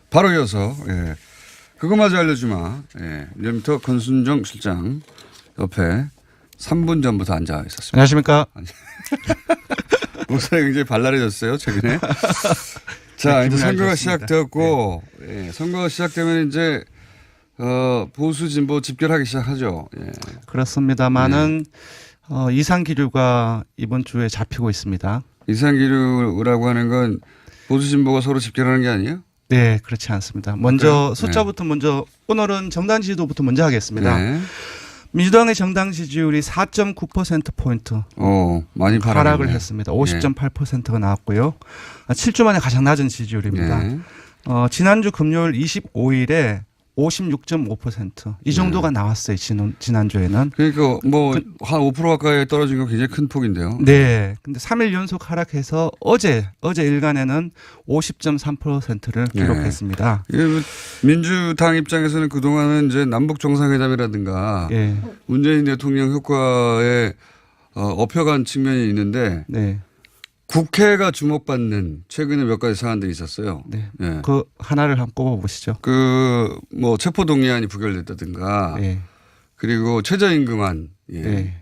바로 이어서 예. 그거마저 알려주마. 예. 리얼미터 권순정 실장 옆에 3분 전부터 앉아 있었습니다. 안녕하십니까? 목소리가 굉장히 발랄해졌어요 최근에. 자 네, 이제 선거가 좋습니다. 시작되었고 예. 선거가 시작되면 이제 보수 진보 집결하기 시작하죠. 예. 그렇습니다만은 이상 기류가 이번 주에 잡히고 있습니다. 이상기류라고 하는 건 보수 진보가 서로 집결하는 게 아니에요? 네, 그렇지 않습니다. 먼저 그래요? 숫자부터 먼저 오늘은 정당 지지도부터 먼저 하겠습니다. 네. 민주당의 정당 지지율이 4.9%포인트 많이 하락을 했습니다. 50.8%가 나왔고요. 7주 만에 가장 낮은 지지율입니다. 네. 지난주 금요일 25일에 56.5%. 이 정도가 나왔어요. 지난주에는. 그러니까 뭐 한 5% 가까이 떨어진 건 굉장히 큰 폭인데요. 네. 근데 3일 연속 하락해서 어제 일간에는 50.3%를 기록했습니다. 민주당 입장에서는 그동안은 이제 남북 정상회담이라든가 예. 문재인 대통령 효과에 업혀간 측면이 있는데 네. 국회가 주목받는 최근에 몇 가지 사안들이 있었어요. 네. 예. 그 하나를 한번 꼽아보시죠. 뭐 체포동의안이 부결됐다든가 네. 그리고 최저임금안. 예. 네.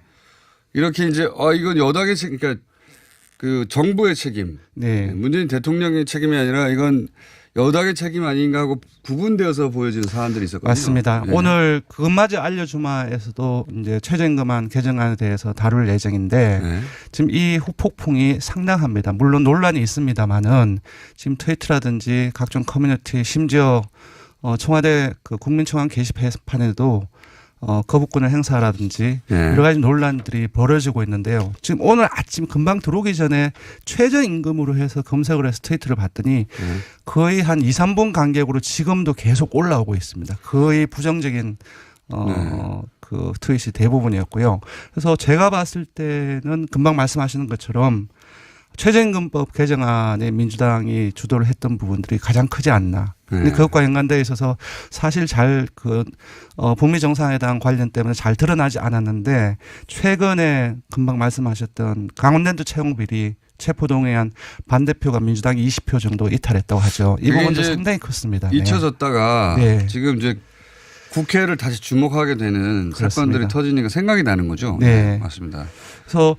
이렇게 이제 이건 여당의 책임, 그러니까 그 정부의 책임, 네. 문재인 대통령의 책임이 아니라 이건 여당의 책임 아닌가 하고 구분되어서 보여지는 사안들이 있었거든요. 맞습니다. 예. 오늘 그것마저 알려주마에서도 이제 최저임금안 개정안에 대해서 다룰 예정인데 네. 지금 이 후폭풍이 상당합니다. 물론 논란이 있습니다만은 지금 트위터라든지 각종 커뮤니티 심지어 청와대 그 국민청원 게시판에도 거부권을 행사라든지 네. 여러 가지 논란들이 벌어지고 있는데요. 지금 오늘 아침 금방 들어오기 전에 최저임금으로 해서 검색을 해서 트위터를 봤더니 거의 한 2, 3분 간격으로 지금도 계속 올라오고 있습니다. 거의 부정적인 그 트윗이 대부분이었고요. 그래서 제가 봤을 때는 금방 말씀하시는 것처럼 최저임금법 개정안에 민주당이 주도를 했던 부분들이 가장 크지 않나. 근데 그것과 연관되어 있어서 사실 북미 정상회담 관련 때문에 잘 드러나지 않았는데 최근에 금방 말씀하셨던 강원랜드 채용비리 체포동의안 반대표가 민주당이 20표 정도 이탈했다고 하죠. 이 부분도 상당히 컸습니다. 잊혀졌다가 네. 지금 이제 국회를 다시 주목하게 되는 그렇습니다. 사건들이 터지니까 생각이 나는 거죠. 네. 맞습니다. 그래서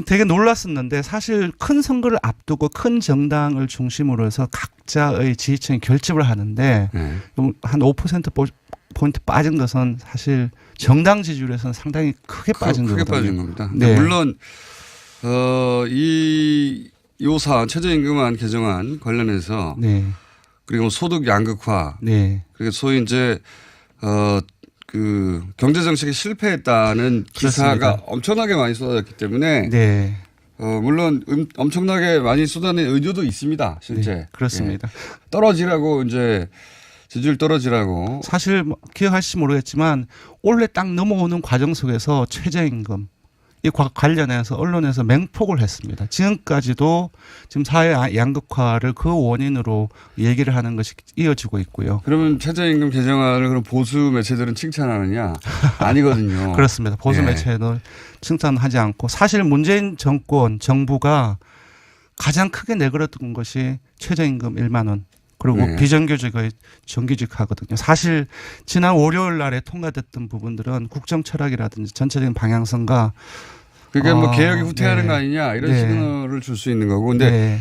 되게 놀랐었는데 사실 큰 선거를 앞두고 큰 정당을 중심으로 해서 각자의 지지층이 결집을 하는데 한 5%포인트 빠진 것은 사실 정당 지지율에서는 상당히 크게 빠진 거거든요. 크게 빠진 겁니다. 네. 물론 요 사안 최저임금안 개정안 관련해서 네. 그리고 소득 양극화 네. 그리고 소위 이제 그 경제 정책이 실패했다는 기사가 그렇습니다. 엄청나게 많이 쏟아졌기 때문에 네. 물론 엄청나게 많이 쏟아낸 의도도 있습니다. 실제. 네. 그렇습니다. 떨어지라고 이제 지지율 떨어지라고. 사실 기억하실지 모르겠지만 원래 딱 넘어오는 과정 속에서 최저임금 이 관련해서 언론에서 맹폭을 했습니다. 지금까지도 지금 사회 양극화를 그 원인으로 얘기를 하는 것이 이어지고 있고요. 그러면 최저임금 개정안을 그럼 보수 매체들은 칭찬하느냐? 아니거든요. 그렇습니다. 보수 매체는 칭찬하지 않고 사실 문재인 정부가 가장 크게 내걸었던 것이 최저임금 1만 원. 그리고 비정규직의 정규직 하거든요. 사실 지난 월요일 날에 통과됐던 부분들은 국정 철학이라든지 전체적인 방향성과 그게 뭐 개혁이 후퇴하는 거 아니냐 이런 시그널을 줄 수 있는 거고. 근데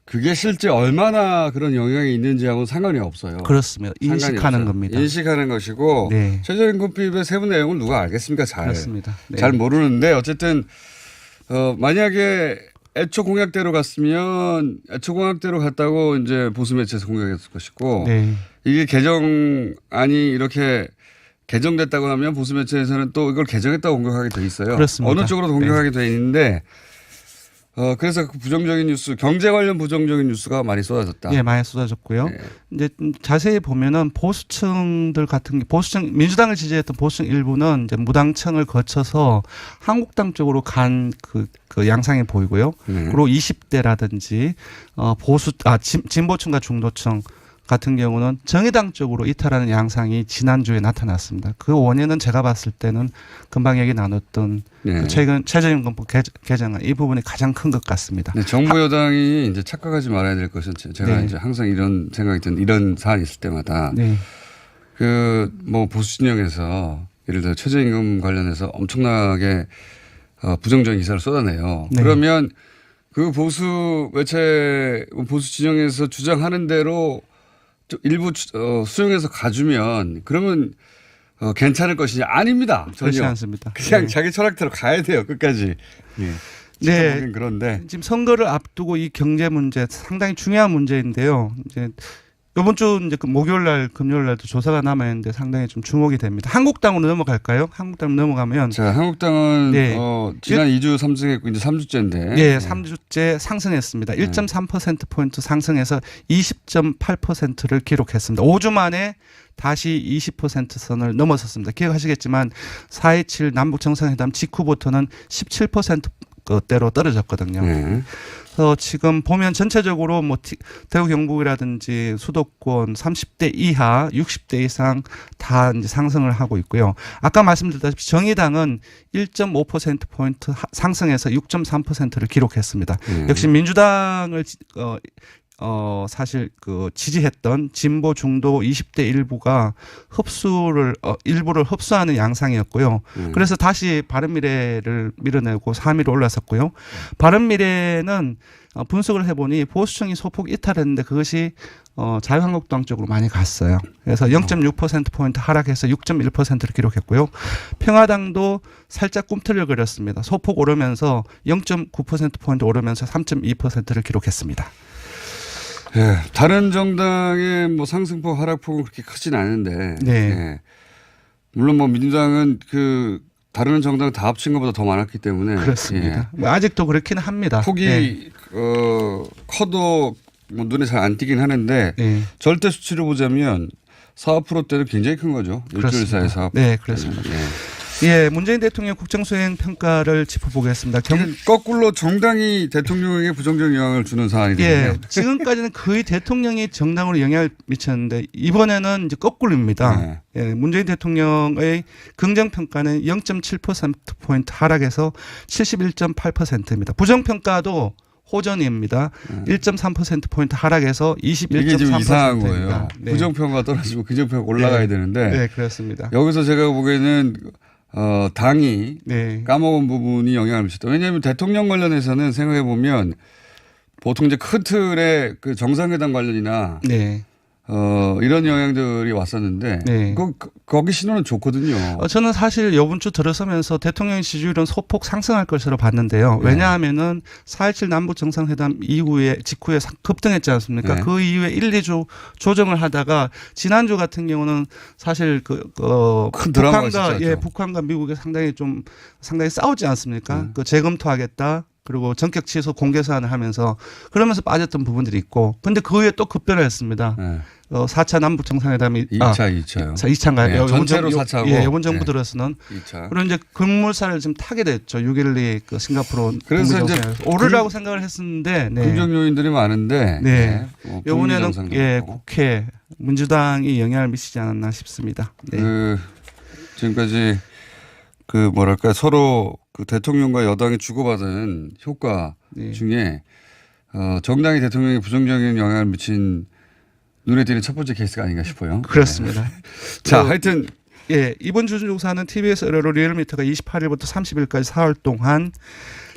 그게 실제 얼마나 그런 영향이 있는지하고는 상관이 없어요. 그렇습니다. 인식하는 겁니다. 인식하는 것이고 최저임금법의 세부 내용을 누가 알겠습니까? 그렇습니다. 잘 모르는데 어쨌든 만약에 애초 공약대로 갔으면 애초 공약대로 갔다고 이제 보수 매체에서 공격했을 것이고 이게 개정안이 이렇게 개정됐다고 하면 보수 매체에서는 또 이걸 개정했다고 공격하게 돼 있어요. 그렇습니다. 어느 쪽으로 공격하게 돼 있는데 그래서 그 부정적인 뉴스, 경제 관련 부정적인 뉴스가 많이 쏟아졌다. 예, 많이 쏟아졌고요. 이제 자세히 보면은 보수층들 같은 게 민주당을 지지했던 보수층 일부는 이제 무당층을 거쳐서 한국당 쪽으로 간 그 양상이 보이고요. 그리고 20대라든지 진보층과 중도층 같은 경우는 정의당 쪽으로 이탈하는 양상이 지난주에 나타났습니다. 그 원인은 제가 봤을 때는 금방 얘기 나눴던 네. 그 최저임금법 개정안 이 부분이 가장 큰 것 같습니다. 네, 정부 여당이 이제 착각하지 말아야 될 것은 제가 네. 이제 항상 이런 생각이 든 이런 사안이 있을 때마다 네. 그 뭐 보수 진영에서 예를 들어 최저임금 관련해서 엄청나게 부정적인 기사를 쏟아내요. 네. 그러면 그 보수 매체 보수 진영에서 주장하는 대로 일부 수용해서 가주면 그러면 괜찮을 것이냐 아닙니다. 전혀. 그렇지 않습니다. 그냥 네. 자기 철학대로 가야 돼요. 끝까지. 예. 네. 그런데 지금 선거를 앞두고 이 경제 문제 상당히 중요한 문제인데요. 이제 이번 주 이제 목요일 날, 금요일 날도 조사가 남아 있는데 상당히 좀 주목이 됩니다. 한국당으로 넘어갈까요? 한국당 넘어가면 자, 한국당은 네. 지난 2주 상승했고 이제 3주째인데. 예, 3주째 상승했습니다. 1.3%포인트 상승해서 20.8%를 기록했습니다. 5주 만에 다시 20% 선을 넘어섰습니다. 기억하시겠지만 4.27 남북 정상회담 직후부터는 17%대로 떨어졌거든요. 네. 그래서 지금 보면 전체적으로 뭐 대구 경북이라든지 수도권 30대 이하, 60대 이상 다 이제 상승을 하고 있고요. 아까 말씀드렸다시피 정의당은 1.5%포인트 상승해서 6.3%를 기록했습니다. 역시 민주당을 사실 그 지지했던 진보 중도 20대 일부가 일부를 흡수하는 양상이었고요. 그래서 다시 바른미래를 밀어내고 3위로 올라섰고요. 바른미래는 분석을 해보니 보수층이 소폭 이탈했는데 그것이 자유한국당 쪽으로 많이 갔어요. 그래서 0.6%포인트 하락해서 6.1%를 기록했고요. 평화당도 살짝 꿈틀을 그렸습니다. 소폭 오르면서 0.9%포인트 오르면서 3.2%를 기록했습니다. 예, 다른 정당의 뭐 상승폭 하락폭은 그렇게 크진 않은데. 네. 예. 물론 뭐 민주당은 그 다른 정당 다 합친 것보다 더 많았기 때문에. 그렇습니다. 예. 뭐 아직도 그렇기는 합니다. 폭이 네. 커도 뭐 눈에 잘 안 띄긴 하는데 네. 절대 수치로 보자면 4%대는 굉장히 큰 거죠. 일주일 사이 4%. 네, 그렇습니다. 예, 문재인 대통령 국정수행 평가를 짚어보겠습니다. 거꾸로 정당이 대통령에게 부정적 영향을 주는 사안이 되네요. 예, 지금까지는 거의 대통령이 정당으로 영향을 미쳤는데 이번에는 이제 거꾸로입니다. 네. 예, 문재인 대통령의 긍정평가는 0.7%포인트 하락해서 71.8%입니다. 부정평가도 호전입니다. 1.3%포인트 하락해서 21.3%입니다. 이게 지금 이상한 거예요. 네. 부정평가 떨어지고 긍정평가 올라가야 네. 되는데. 네, 그렇습니다. 여기서 제가 보기에는 당이 네. 까먹은 부분이 영향을 미쳤다. 왜냐하면 대통령 관련해서는 생각해 보면 보통 이제 큰 틀의 그 정상회담 관련이나 네. 이런 영향들이 왔었는데 네. 거기 신호는 좋거든요. 저는 사실 이번 주 들어서면서 대통령 지지율은 소폭 상승할 것으로 봤는데요. 네. 왜냐하면은 4.27 남북 정상회담 직후에 급등했지 않습니까? 네. 그 이후에 1, 2주 조정을 하다가 지난주 같은 경우는 사실 큰 드라마가 있었죠. 북한과 미국이 상당히 싸우지 않습니까? 그 재검토하겠다. 그리고 전격 취소 공개 사안을 하면서 그러면서 빠졌던 부분들이 있고, 근데 그 후에 또 급변을 했습니다. 네. 4차 남북 정상회담이 2차요. 2차인가요? 네, 전체로 4차고. 예, 이번 정부 들어서는 2차. 그런 이제 급물살을 좀 타게 됐죠. 6.12 그 싱가포르 그래서 이제 오르라고 생각을 했었는데 네. 긍정 요인들이 많은데. 네. 뭐 이번에는 예, 국회 민주당이 영향을 미치지 않았나 싶습니다. 네. 지금까지 서로 그 대통령과 여당이 주고받은 효과 네. 중에 정당이 대통령에 부정적인 영향을 미친 눈에 띄는 첫 번째 케이스가 아닌가 싶어요. 그렇습니다. 네. 자, 하여튼 예, 이번 주 조사는 TBS 의뢰로 리얼미터가 28일부터 30일까지 4월 동안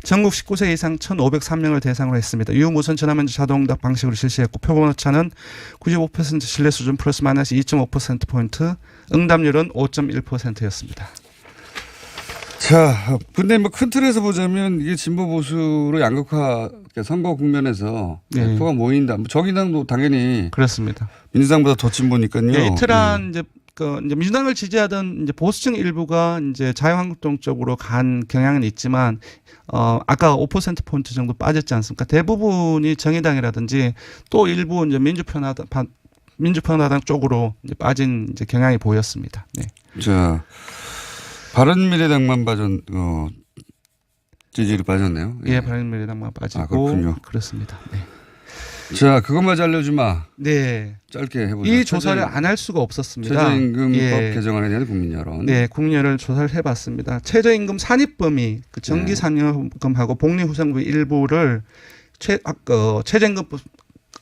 전국 19세 이상 1,503명을 대상으로 했습니다. 유무선 전화면접 자동응답 방식으로 실시했고 표본 오차는 95% 신뢰 수준 플러스 마이너스 2.5%포인트, 응답률은 5.1%였습니다. 자, 근데 뭐 큰 틀에서 보자면 이게 진보 보수로 양극화 선거 국면에서 네. 표가 모인다. 뭐 정의당도 당연히 그렇습니다. 민주당보다 더 진보니까요. 예, 이틀한 이제 민주당을 지지하던 이제 보수층 일부가 이제 자유한국당 쪽으로 간 경향은 있지만 아까 5%포인트 정도 빠졌지 않습니까? 대부분이 정의당이라든지 또 일부 이제 민주평화당 쪽으로 이제 빠진 이제 경향이 보였습니다. 네. 자, 바른미래당만 지지율이 빠졌네요. 예, 바른미래당만 빠지고. 그렇군요. 그렇습니다. 네. 자, 그것마저 알려주마. 네. 짧게 해보자. 이 조사를 안 할 수가 없었습니다. 최저임금법 예. 개정안에 대한 국민 여론. 네, 국민여론을 조사를 해봤습니다. 최저임금 산입 범위, 그 정기상여금하고 복리후생부 일부를 최저임금법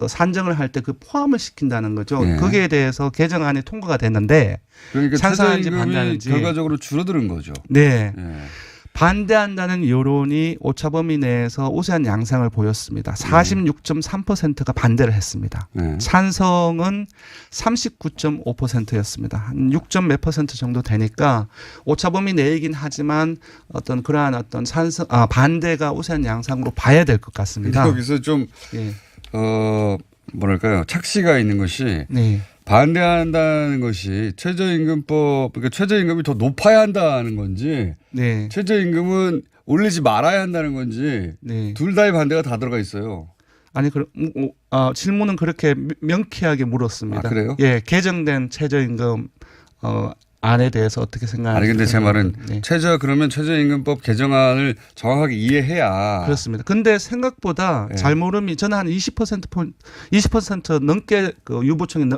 산정을 할 때 그 포함을 시킨다는 거죠. 예. 거기에 대해서 개정안이 통과가 됐는데 그러니까 찬성하는지 최저임금이 반대하는지. 결과적으로 줄어드는 거죠. 네. 예. 반대한다는 여론이 오차범위 내에서 우세한 양상을 보였습니다. 46.3%가 반대를 했습니다. 네. 찬성은 39.5%였습니다. 한 6점 몇 퍼센트 정도 되니까 오차범위 내이긴 하지만 어떤 그러한 어떤 반대가 우세한 양상으로 봐야 될 것 같습니다. 여기서 좀 예. 뭐랄까요, 착시가 있는 것이 네. 반대한다는 것이 최저임금법, 그러니까 최저임금이 더 높아야 한다는 건지, 네. 최저임금은 올리지 말아야 한다는 건지, 네. 둘 다의 반대가 다 들어가 있어요. 아니, 질문은 그렇게 명쾌하게 물었습니다. 아, 그래요? 예, 개정된 최저임금 안에 대해서 어떻게 생각하는지. 아니, 근데 제 말은 네. 그러면 최저임금법 개정안을 정확하게 이해해야. 그렇습니다. 근데 생각보다 네. 잘 모름이 저는 한 20% 넘게 그 유보청이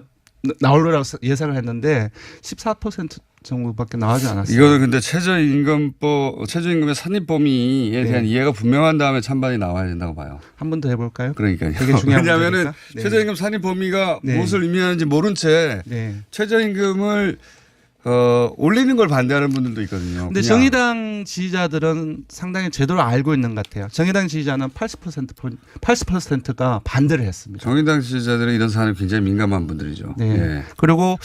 나올 거라고 예상을 했는데 14% 정도밖에 나오지 않았어요. 이거는 근데 최저임금의 산입 범위에 대한 네. 이해가 분명한 다음에 찬반이 나와야 된다고 봐요. 한 번 더 해볼까요? 그러니까요. 되게 중요한 왜냐하면은 문제니까. 네. 최저임금 산입 범위가 네. 무엇을 의미하는지 모른 채 네. 최저임금을 올리는 걸 반대하는 분들도 있거든요. 근데 그냥. 정의당 지지자들은 상당히 제대로 알고 있는 것 같아요. 정의당 지지자는 80%가 반대를 했습니다. 정의당 지지자들은 이런 사안에 굉장히 민감한 분들이죠. 네. 예. 그리고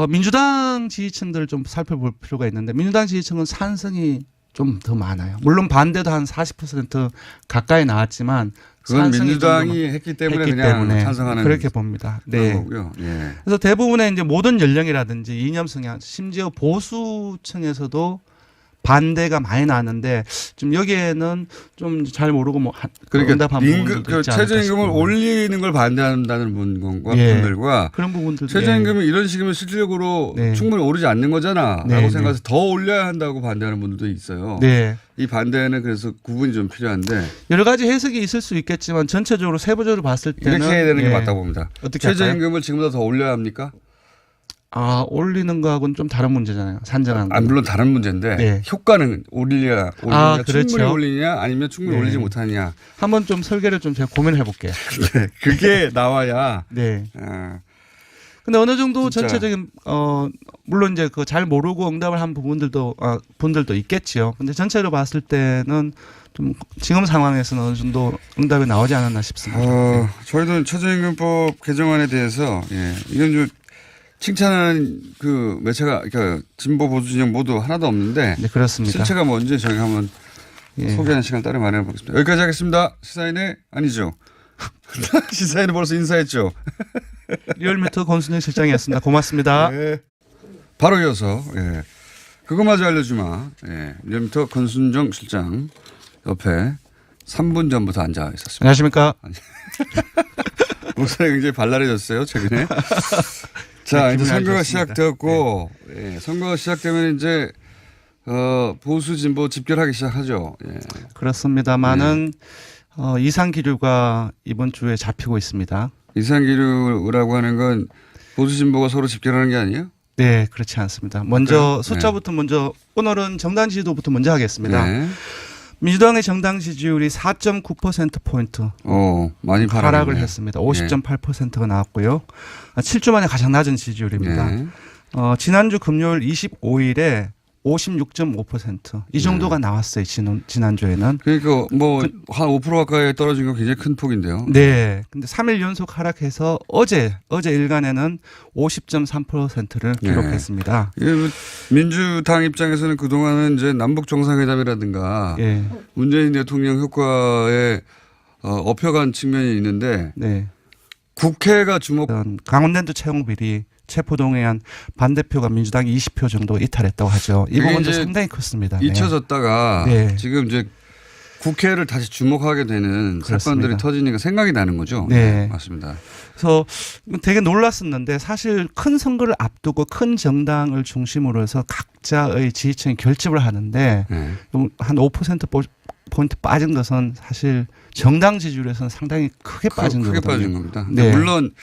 민주당 지지층들을 좀 살펴볼 필요가 있는데 민주당 지지층은 찬성이 좀 더 많아요. 물론 반대도 한 40% 가까이 나왔지만 그건 찬성이 민주당이 했기 때문에 그냥 찬성하는 그렇게 봅니다. 네. 그런 거고요. 예. 그래서 대부분의 이제 모든 연령이라든지 이념 성향, 심지어 보수층에서도 반대가 많이 나는데 좀 여기에는 좀 잘 모르고 뭐 그러니까 응답한 부분들도 있지 않을까 최저임금을 싶어요. 올리는 걸 반대한다는 분과 예. 분들과 그런 부분들 최저임금이 이런 식이면 실질적으로 네. 충분히 오르지 않는 거잖아라고 네, 생각해서 더 올려야 한다고 반대하는 분들도 있어요. 네. 이 반대는 그래서 구분이 좀 필요한데 여러 가지 해석이 있을 수 있겠지만 전체적으로 세부적으로 봤을 때는 이렇게 해야 되는 게 예. 맞다고 봅니다. 어떻게 할까요? 최저임금을 지금보다 더 올려야 합니까? 올리는 거하고는 좀 다른 문제잖아요. 산정한 거. 물론 다른 문제인데 네. 효과는 올리냐 그렇죠. 충분히 올리냐 아니면 충분히 네. 올리지 못하느냐. 한번 좀 설계를 좀 제가 고민해 볼게요. 네. 그게 나와야. 네. 아, 근데 어느 정도 진짜. 전체적인 물론 이제 그 잘 모르고 응답을 한 분들도 있겠지요. 근데 전체로 봤을 때는 좀 지금 상황에서는 어느 정도 응답이 나오지 않았나 싶습니다. 저희도 최저임금법 개정안에 대해서 이건 좀 칭찬하는 그 매체가 그러니까 진보 보수 진영 모두 하나도 없는데 네, 그렇습니다. 실체가 뭔지 저희가 한번 예. 소개하는 시간 따로 마련해 보겠습니다. 여기까지 하겠습니다. 시사인의 아니죠. 시사인은 벌써 인사했죠. 리얼미터 권순영 실장이었습니다. 고맙습니다. 네. 바로 이어서 그거마저 알려주마. 리얼미터 권순정 실장 옆에 3분 전부터 앉아 있었습니다. 안녕하십니까? 목소리가 굉장히 발랄해졌어요 최근에. 자, 이제 선거가 시작되었고 선거가 시작되면 이제 보수 진보 집결하기 시작하죠. 그렇습니다만은 이상 기류가 이번 주에 잡히고 있습니다. 이상 기류라고 하는 건 보수 진보가 서로 집결하는 게 아니에요? 네, 그렇지 않습니다. 먼저 네. 숫자부터 먼저 오늘은 정당 지지도부터 먼저 하겠습니다. 네. 민주당의 정당 지지율이 4.9%포인트 많이 하락을 했습니다. 50.8%가 나왔고요. 7주 만에 가장 낮은 지지율입니다. 네. 지난주 금요일 25일에 56.5%. 이 정도가 나왔어요. 지난주에는. 그러니까 뭐 한 5% 가까이 떨어진 건 굉장히 큰 폭인데요. 네. 근데 3일 연속 하락해서 어제 일간에는 50.3%를 기록했습니다. 민주당 입장에서는 그동안은 이제 남북 정상회담이라든가 문재인 대통령 효과에 업혀간 측면이 있는데 국회가 강원랜드 채용 비리 체포동의안 반대표가 민주당 20표 정도 이탈했다고 하죠. 이 부분도 상당히 컸습니다. 잊혀졌다가 지금 이제 국회를 다시 주목하게 되는 그렇습니다. 사건들이 터지니까 생각이 나는 거죠. 네. 맞습니다. 그래서 되게 놀랐었는데 사실 큰 선거를 앞두고 큰 정당을 중심으로 해서 각자의 지지층이 결집을 하는데 한 5% 포인트 빠진 것은 사실 정당 지지율에서는 상당히 크게 빠진 크게 거거든요. 빠진 겁니다. 네. 물론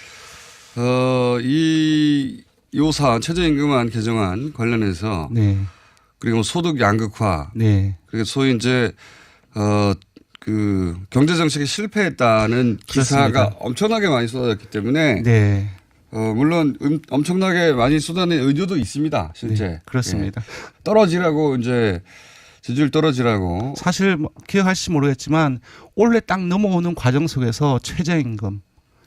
요 사안 최저임금안 개정안 관련해서 네. 그리고 소득 양극화 네. 그리고 소위 이제 그 경제 정책이 실패했다는 기사가 그렇습니다. 엄청나게 많이 쏟아졌기 때문에 네. 물론 엄청나게 많이 쏟아낸 의도도 있습니다. 실제. 네. 그렇습니다. 예. 떨어지라고 이제 지지율 떨어지라고. 사실 뭐 기억하실지 모르겠지만 올해 딱 넘어오는 과정 속에서 최저임금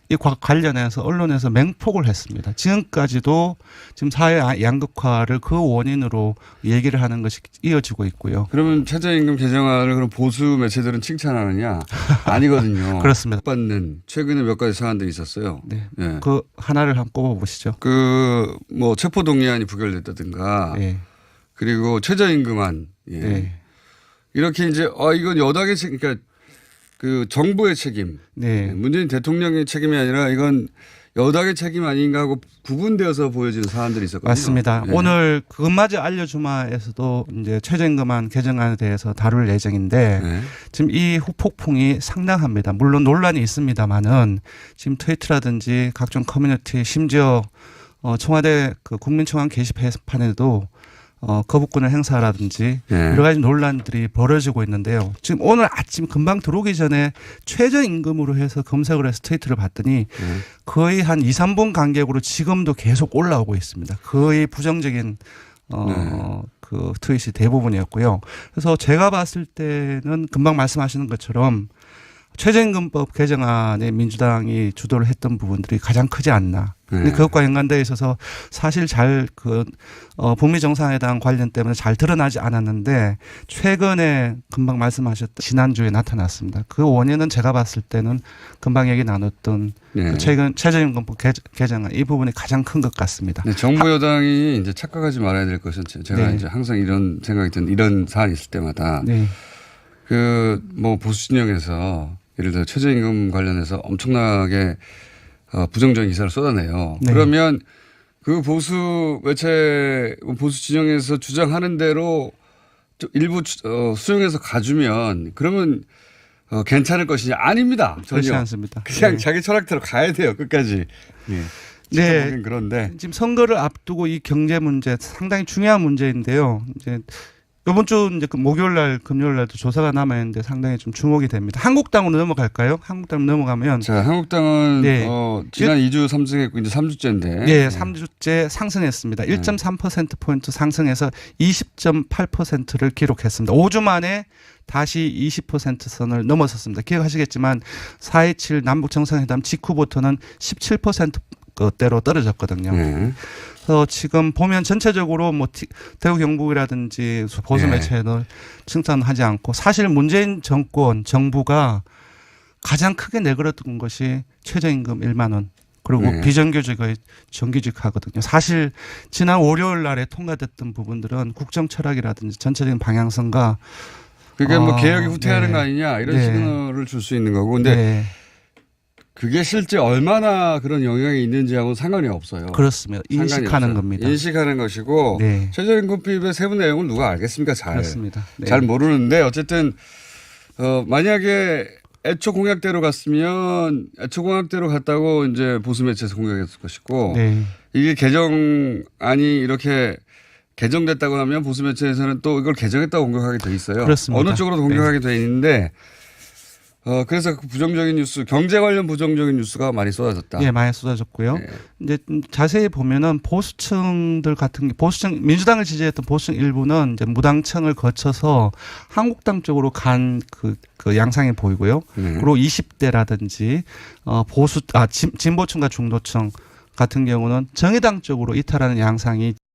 이 관련해서 언론에서 맹폭을 했습니다. 지금까지도 지금 사회 양극화를 그 원인으로 얘기를 하는 것이 이어지고 있고요. 그러면 최저임금 개정안을 그럼 보수 매체들은 칭찬하느냐? 아니거든요. 그렇습니다. 받는 최근에 몇 가지 사안들이 있었어요. 네. 예. 그 하나를 한번 꼽아보시죠. 뭐 체포동의안이 부결됐다든가 네. 그리고 최저임금안. 예. 네. 이렇게 이제 이건 여당의 책임, 그러니까 그 정부의 책임, 네. 문재인 대통령의 책임이 아니라 이건 여당의 책임 아닌가 하고 구분되어서 보여지는 사안들이 있었거든요. 맞습니다. 예. 오늘 그것마저 알려주마에서도 이제 최저임금안 개정안에 대해서 다룰 예정인데 네. 지금 이 후폭풍이 상당합니다. 물론 논란이 있습니다만은 지금 트위터라든지 각종 커뮤니티 심지어 청와대 그 국민청원 게시판에도 거부권을 행사라든지 네. 여러 가지 논란들이 벌어지고 있는데요. 지금 오늘 아침 금방 들어오기 전에 최저임금으로 해서 검색을 해서 트위터를 봤더니 거의 한 2, 3분 간격으로 지금도 계속 올라오고 있습니다. 거의 부정적인 그 트윗이 대부분이었고요. 그래서 제가 봤을 때는 금방 말씀하시는 것처럼 최저임금법 개정안에 민주당이 주도를 했던 부분들이 가장 크지 않나. 근데 그것과 연관되어 있어서 사실 잘 북미 정상회담 관련 때문에 잘 드러나지 않았는데 최근에 금방 말씀하셨던 지난주에 나타났습니다. 그 원인은 제가 봤을 때는 금방 얘기 나눴던 네. 그 최저임금법 개정안 이 부분이 가장 큰 것 같습니다. 네, 정부 여당이 이제 착각하지 말아야 될 것은 제가 네. 이제 항상 이런 생각이 든 이런 사안이 있을 때마다 네. 그 뭐 보수 진영에서 예를 들어 최저임금 관련해서 엄청나게 부정적인 기사를 쏟아내요. 네. 그러면 그 보수 매체 보수 진영에서 주장하는 대로 일부 수용해서 가주면 그러면 괜찮을 것이냐? 아닙니다. 그렇지 전혀. 않습니다. 그냥 네. 자기 철학대로 가야 돼요. 끝까지. 예. 네. 그런데 지금 선거를 앞두고 이 경제 문제 상당히 중요한 문제인데요. 이제 이번 주 이제 목요일 날, 금요일 날도 조사가 남아 있는데 상당히 좀 주목이 됩니다. 한국당으로 넘어갈까요? 한국당 넘어가면 자, 한국당은 네. 지난 2주 삼승했고 이제 3주째인데. 네, 3주째 상승했습니다. 1.3% 포인트 상승해서 20.8%를 기록했습니다. 5주 만에 다시 20% 선을 넘어섰습니다. 기억하시겠지만 4.27 남북 정상회담 직후부터는 17%대로 떨어졌거든요. 네. 그래서 지금 보면 전체적으로 뭐 대구 경북이라든지 보수 매체는 칭찬하지 않고 사실 문재인 정부가 가장 크게 내걸었던 것이 최저임금 1만 원 그리고 비정규직의 정규직 하거든요. 사실 지난 월요일 날에 통과됐던 부분들은 국정 철학이라든지 전체적인 방향성과 그러니까 뭐 개혁이 후퇴하는 거 아니냐 이런 시그널을 줄 수 있는 거고. 근데 그게 실제 얼마나 그런 영향이 있는지하고는 상관이 없어요. 그렇습니다. 인식하는 겁니다. 인식하는 것이고 최저임금 비입의 세부 내용을 누가 알겠습니까? 그렇습니다. 잘 모르는데 어쨌든 만약에 애초 공약대로 갔으면 애초 공약대로 갔다고 이제 보수 매체에서 공격했을 것이고 이게 개정안이 이렇게 개정됐다고 하면 보수 매체에서는 또 이걸 개정했다고 공격하게 돼 있어요. 그렇습니다. 어느 쪽으로도 공격하게 돼 있는데 그래서 그 부정적인 뉴스, 경제 관련 부정적인 뉴스가 많이 쏟아졌다. 예, 많이 쏟아졌고요. 이제 자세히 보면은 보수층들 같은 게 민주당을 지지했던 보수층 일부는 이제 무당층을 거쳐서 한국당 쪽으로 간 그 양상이 보이고요. 그리고 20대라든지 진보층과 중도층 같은 경우는 정의당 쪽으로 이탈하는 양상이